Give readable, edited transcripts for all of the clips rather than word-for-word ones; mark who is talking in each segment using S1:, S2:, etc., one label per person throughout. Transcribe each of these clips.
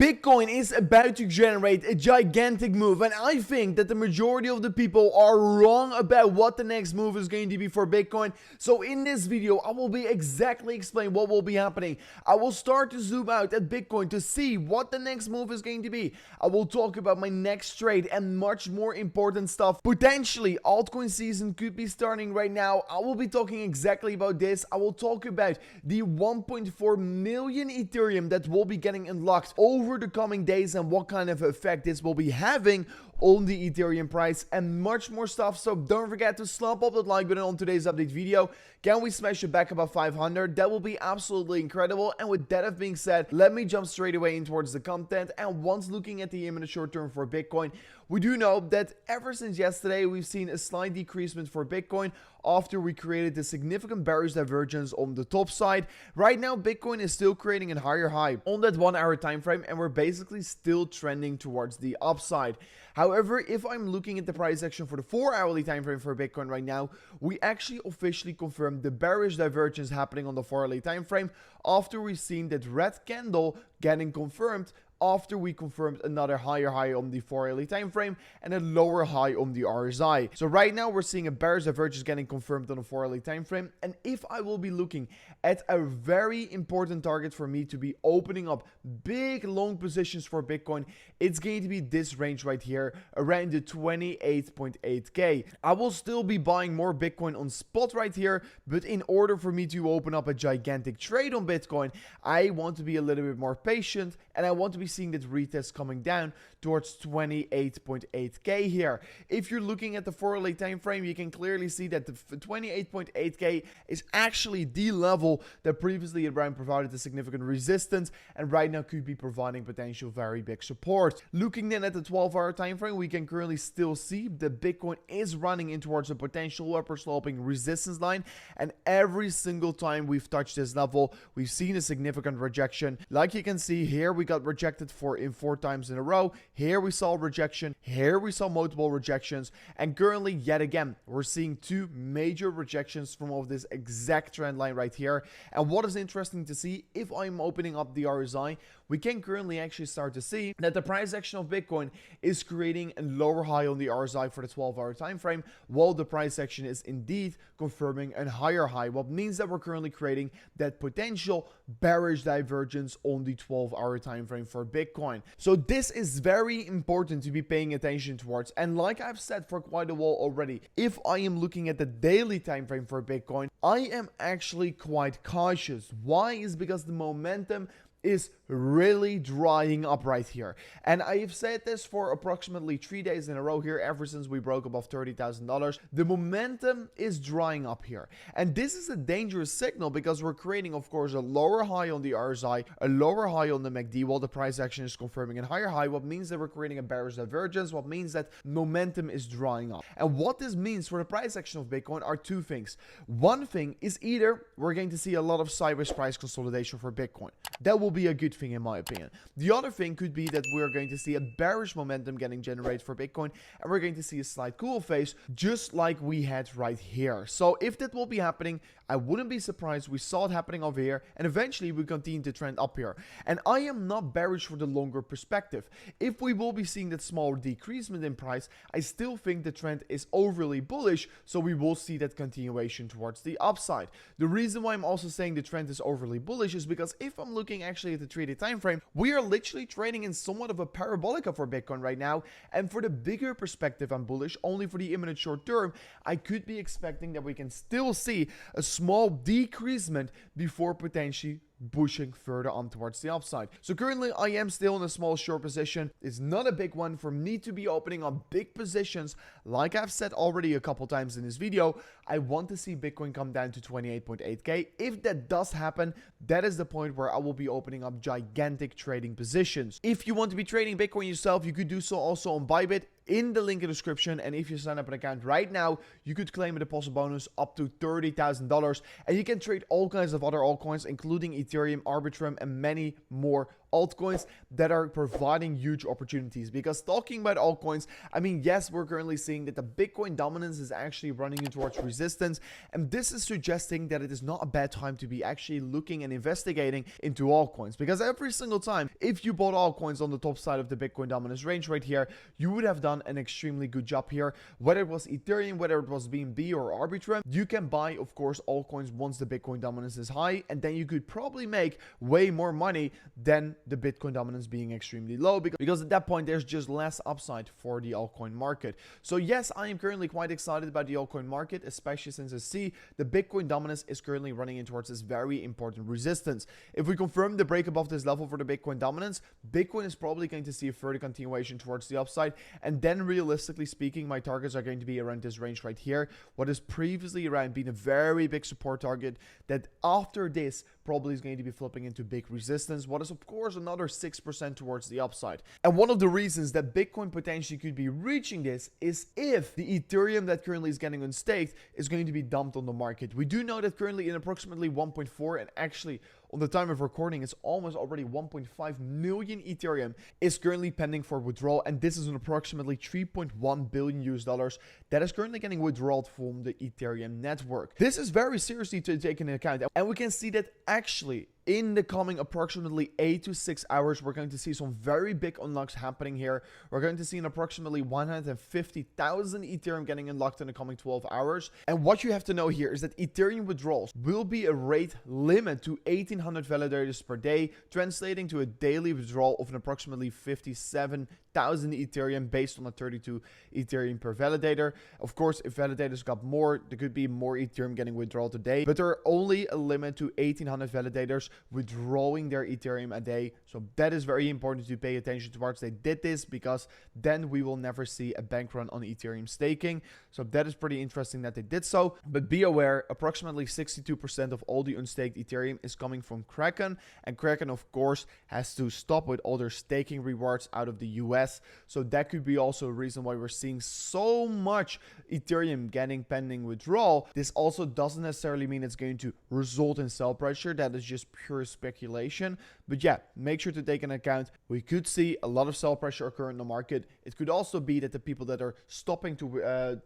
S1: Bitcoin is about to generate a gigantic move, and I think that the majority of the people are wrong about what the next move is going to be for Bitcoin. So in this video, I will be exactly explain what will be happening. I will start to zoom out at Bitcoin to see what the next move is going to be. I will talk about my next trade and much more important stuff. Potentially, altcoin season could be starting right now. I will be talking exactly about this. I will talk about the 1.4 million Ethereum that will be getting unlocked over the coming days and what kind of effect this will be having on the Ethereum price and much more stuff. So don't forget to slap up that like button on today's update video. Can we smash it back above 500? That will be absolutely incredible. And with that being said, let me jump straight away in towards the content. And once looking at the imminent short term for Bitcoin, we do know that ever since yesterday, we've seen a slight decreasement for Bitcoin after we created the significant bearish divergence on the top side. Right now, Bitcoin is still creating a higher high on that 1 hour time frame, and we're basically still trending towards the upside. However, if I'm looking at the price action for the 4 hourly time frame for Bitcoin right now, we actually officially confirmed the bearish divergence happening on the 4 hourly time frame after we've seen that red candle getting confirmed after we confirmed another higher high on the 4 hourly time frame and a lower high on the RSI. So right now we're seeing a bearish divergence getting confirmed on the 4 hourly time frame. And if I will be looking at a very important target for me to be opening up big long positions for Bitcoin, it's going to be this range right here around the 28.8k. I will still be buying more Bitcoin on spot right here, but in order for me to open up a gigantic trade on Bitcoin, I want to be a little bit more patient and I want to be seeing that retest coming down towards 28.8k here. If you're looking at the 4 hourly time frame, you can clearly see that the 28.8k is actually the level that previously around provided a significant resistance and right now could be providing potential very big support. Looking then at the 12-hour time frame, we can currently still see that Bitcoin is running in towards a potential upper sloping resistance line, and every single time we've touched this level, we've seen a significant rejection. Like you can see here, we got rejected in 4 times in a row. Here we saw rejection. Here we saw multiple rejections. And currently, yet again, we're seeing 2 major rejections from of this exact trend line right here. And what is interesting to see, if I'm opening up the RSI, we can currently actually start to see that the price action of Bitcoin is creating a lower high on the RSI for the 12-hour time frame, while the price action is indeed confirming a higher high, what means that we're currently creating that potential bearish divergence on the 12-hour time frame for Bitcoin. So this is very important to be paying attention towards. And like I've said for quite a while already, if I am looking at the daily time frame for Bitcoin, I am actually quite cautious. Why? Is because the momentum is really drying up right here. And I've said this for approximately 3 days in a row here, ever since we broke above $30,000. The momentum is drying up here. And this is a dangerous signal because we're creating, of course, a lower high on the RSI, a lower high on the MACD, while the price action is confirming a higher high, what means that we're creating a bearish divergence, what means that momentum is drying up. And what this means for the price action of Bitcoin are 2 things. One thing is either we're going to see a lot of sideways price consolidation for Bitcoin. That will be a good thing in my opinion. The other thing could be that we're going to see a bearish momentum getting generated for Bitcoin and we're going to see a slight cool phase just like we had right here. So if that will be happening, I wouldn't be surprised we saw it happening over here and eventually we continue to trend up here. And I am not bearish for the longer perspective. If we will be seeing that small decreasement in price, I still think the trend is overly bullish, so we will see that continuation towards the upside. The reason why I'm also saying the trend is overly bullish is because if I'm looking actually at the 3-day time frame, we are literally trading in somewhat of a parabolica for Bitcoin right now. And for the bigger perspective, I'm bullish. Only for the imminent short term, I could be expecting that we can still see a small decreasement before potentially pushing further on towards the upside. So currently I am still in a small short position. It's not a big one for me to be opening up big positions. Like I've said already a couple times in this video, I want to see Bitcoin come down to 28.8k. If that does happen, that is the point where I will be opening up gigantic trading positions. If you want to be trading Bitcoin yourself, you could do so also on Bybit in the link in the description. And if you sign up an account right now, you could claim a deposit bonus up to $30,000 and you can trade all kinds of other altcoins, including Ethereum, Arbitrum, and many more altcoins that are providing huge opportunities. Because talking about altcoins, I mean, yes, we're currently seeing that the Bitcoin dominance is actually running in towards resistance, and this is suggesting that it is not a bad time to be actually looking and investigating into altcoins. Because every single time, if you bought altcoins on the top side of the Bitcoin dominance range right here, you would have done an extremely good job here. Whether it was Ethereum, whether it was BNB or Arbitrum, you can buy, of course, altcoins once the Bitcoin dominance is high, and then you could probably make way more money than the Bitcoin dominance being extremely low, because at that point there's just less upside for the altcoin market. So yes, I am currently quite excited about the altcoin market, especially since I see the Bitcoin dominance is currently running in towards this very important resistance. If we confirm the break above this level for the Bitcoin dominance, Bitcoin is probably going to see a further continuation towards the upside, and then realistically speaking, my targets are going to be around this range right here, what is previously around being a very big support target, that after this probably is going to be flipping into big resistance, what is of course another 6% towards the upside. And one of the reasons that Bitcoin potentially could be reaching this is if the Ethereum that currently is getting unstaked is going to be dumped on the market. We do know that currently in approximately 1.4, and actually on the time of recording, it's almost already 1.5 million Ethereum is currently pending for withdrawal, and this is an approximately 3.1 billion US dollars that is currently getting withdrawn from the Ethereum network. This is very seriously to take into account, and we can see that actually in the coming approximately 8 to 6 hours, we're going to see some very big unlocks happening here. We're going to see an approximately 150,000 Ethereum getting unlocked in the coming 12 hours. And what you have to know here is that Ethereum withdrawals will be a rate limit to 1,800 validators per day, translating to a daily withdrawal of an approximately 57,000 Ethereum based on a 32 Ethereum per validator. Of course, if validators got more, there could be more Ethereum getting withdrawal today, but there are only a limit to 1,800 validators withdrawing their Ethereum a day. So that is very important to pay attention towards. They did this because then we will never see a bank run on Ethereum staking. So that is pretty interesting that they did so. But be aware, approximately 62% of all the unstaked Ethereum is coming from Kraken. And Kraken, of course, has to stop with all their staking rewards out of the US. So that could be also a reason why we're seeing so much Ethereum getting pending withdrawal. This also doesn't necessarily mean it's going to result in sell pressure. That is just pure speculation. But yeah, make sure to take into account we could see a lot of sell pressure occur in the market. It could also be that the people that are stopping to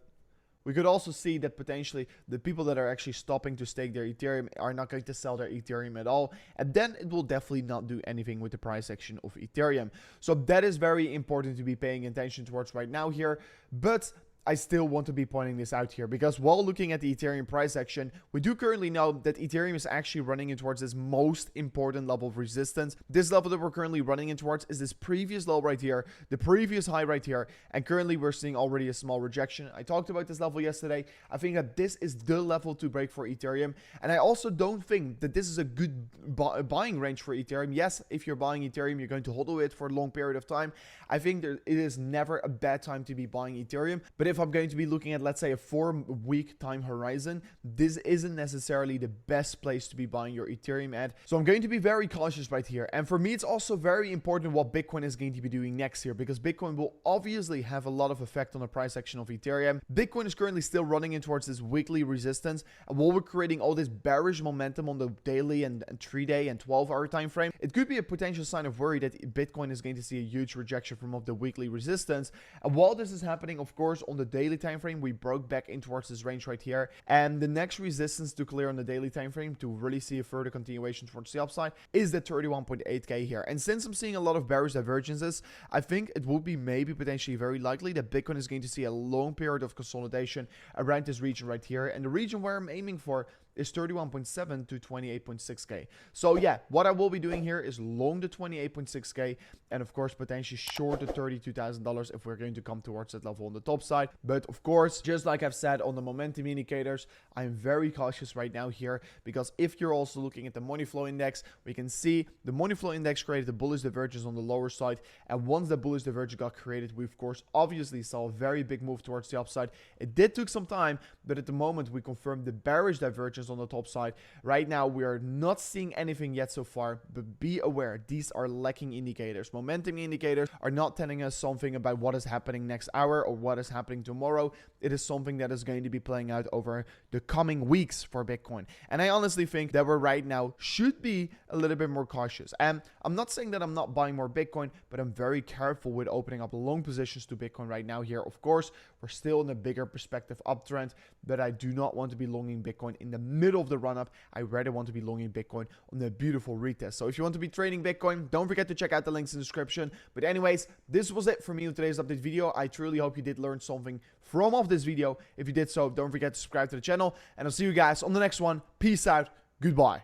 S1: we could also see that potentially the people that are actually stopping to stake their Ethereum are not going to sell their Ethereum at all. And then it will definitely not do anything with the price action of Ethereum. So that is very important to be paying attention towards right now here. But I still want to be pointing this out here, because while looking at the Ethereum price action, we do currently know that Ethereum is actually running in towards this most important level of resistance. This level that we're currently running in towards is this previous low right here, the previous high right here, and currently we're seeing already a small rejection. I talked about this level yesterday. I think that this is the level to break for Ethereum, and I also don't think that this is a good buying range for Ethereum. Yes, if you're buying Ethereum, you're going to hold it for a long period of time. I think it is never a bad time to be buying Ethereum, but if I'm going to be looking at, let's say, a 4-week time horizon, this isn't necessarily the best place to be buying your Ethereum at. So I'm going to be very cautious right here. And for me, it's also very important what Bitcoin is going to be doing next here, because Bitcoin will obviously have a lot of effect on the price action of Ethereum. Bitcoin is currently still running in towards this weekly resistance, and while we're creating all this bearish momentum on the daily and 3-day and 12-hour time frame, it could be a potential sign of worry that Bitcoin is going to see a huge rejection from the weekly resistance. And while this is happening, of course, on the daily time frame, we broke back in towards this range right here, and the next resistance to clear on the daily time frame to really see a further continuation towards the upside is the 31.8k here. And since I'm seeing a lot of bearish divergences, I think it would be maybe potentially very likely that Bitcoin is going to see a long period of consolidation around this region right here, and the region where I'm aiming for is 31.7 to 28.6k. So yeah, what I will be doing here is long the 28.6k, and of course potentially short the $32,000 if we're going to come towards that level on the top side. But of course, just like I've said on the momentum indicators, I'm very cautious right now here, because if you're also looking at the money flow index, we can see the money flow index created a bullish divergence on the lower side, and once the bullish divergence got created, we of course obviously saw a very big move towards the upside. It did took some time, but at the moment we confirmed the bearish divergence positions on the top side. Right now, we are not seeing anything yet so far, but be aware, these are lacking indicators. Momentum indicators are not telling us something about what is happening next hour or what is happening tomorrow. It is something that is going to be playing out over the coming weeks for Bitcoin. And I honestly think that we're right now should be a little bit more cautious. And I'm not saying that I'm not buying more Bitcoin, but I'm very careful with opening up long positions to Bitcoin right now here. Of course, we're still in a bigger perspective uptrend, but I do not want to be longing Bitcoin in the middle of the run-up. I rather want to be longing Bitcoin on the beautiful retest. So if you want to be trading Bitcoin, don't forget to check out the links in the description. But anyways, this was it for me in today's update video. I truly hope you did learn something from off this video. If you did so, don't forget to subscribe to the channel, and I'll see you guys on the next one. Peace out. Goodbye.